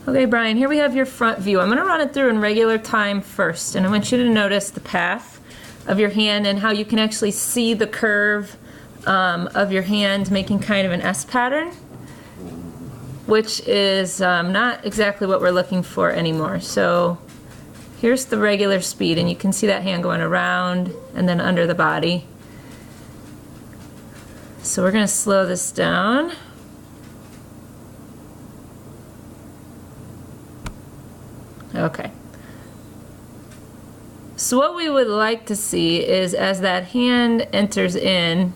Okay, Brian, here we have your front view. I'm going to run it through in regular time first, and I want you to notice the path of your hand and how you can actually see the curve of your hand making kind of an S pattern, which is not exactly what we're looking for anymore. So here's the regular speed, and you can see that hand going around and then under the body. So we're going to slow this down. Okay. So what we would like to see is as that hand enters in,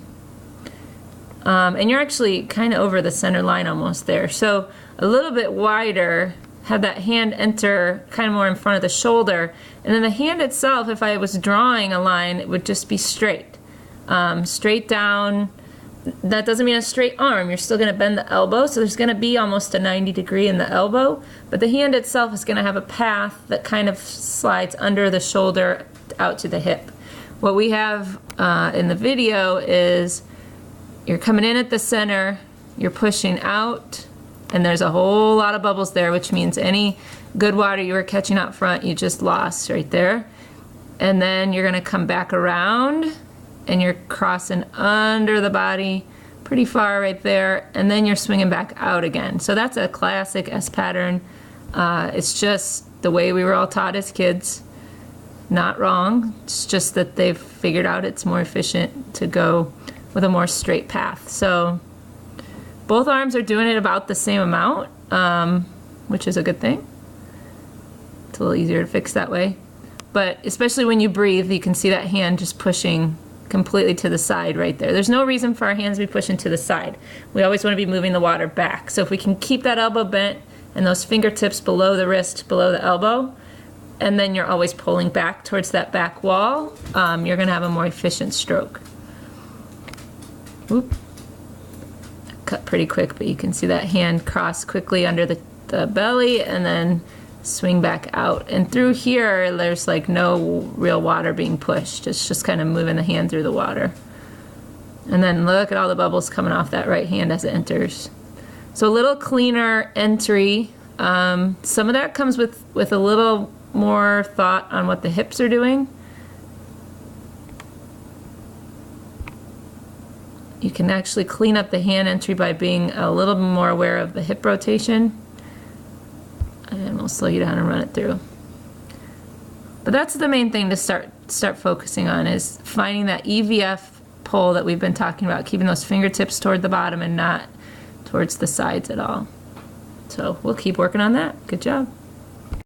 and you're actually kind of over the center line almost there. So a little bit wider, have that hand enter kind of more in front of the shoulder. And then the hand itself, if I was drawing a line, it would just be straight. Straight down. That doesn't mean a straight arm. You're still going to bend the elbow, so there's going to be almost a 90 degree in the elbow, but the hand itself is going to have a path that kind of slides under the shoulder out to the hip. What we have in the video is you're coming in at the center, you're pushing out, and there's a whole lot of bubbles there, which means any good water you were catching out front, you just lost right there. And then you're going to come back around, and you're crossing under the body pretty far right there, and then you're swinging back out again. So that's a classic S pattern. It's just the way we were all taught as kids. Not wrong, it's just that they've figured out it's more efficient to go with a more straight path. So both arms are doing it about the same amount, which is a good thing. It's a little easier to fix that way. But especially when you breathe, you can see that hand just pushing completely to the side right there. There's no reason for our hands to be pushing to the side. We always want to be moving the water back. So if we can keep that elbow bent and those fingertips below the wrist, below the elbow, and then you're always pulling back towards that back wall, you're going to have a more efficient stroke. Whoop. Cut pretty quick, but you can see that hand cross quickly under the belly and then swing back out. And through here, there's like no real water being pushed. It's just kind of moving the hand through the water. And then look at all the bubbles coming off that right hand as it enters. So a little cleaner entry. Some of that comes with a little more thought on what the hips are doing. You can actually clean up the hand entry by being a little more aware of the hip rotation. And we'll slow you down and run it through. But that's the main thing to start focusing on, is finding that EVF pull that we've been talking about, keeping those fingertips toward the bottom and not towards the sides at all. So we'll keep working on that. Good job.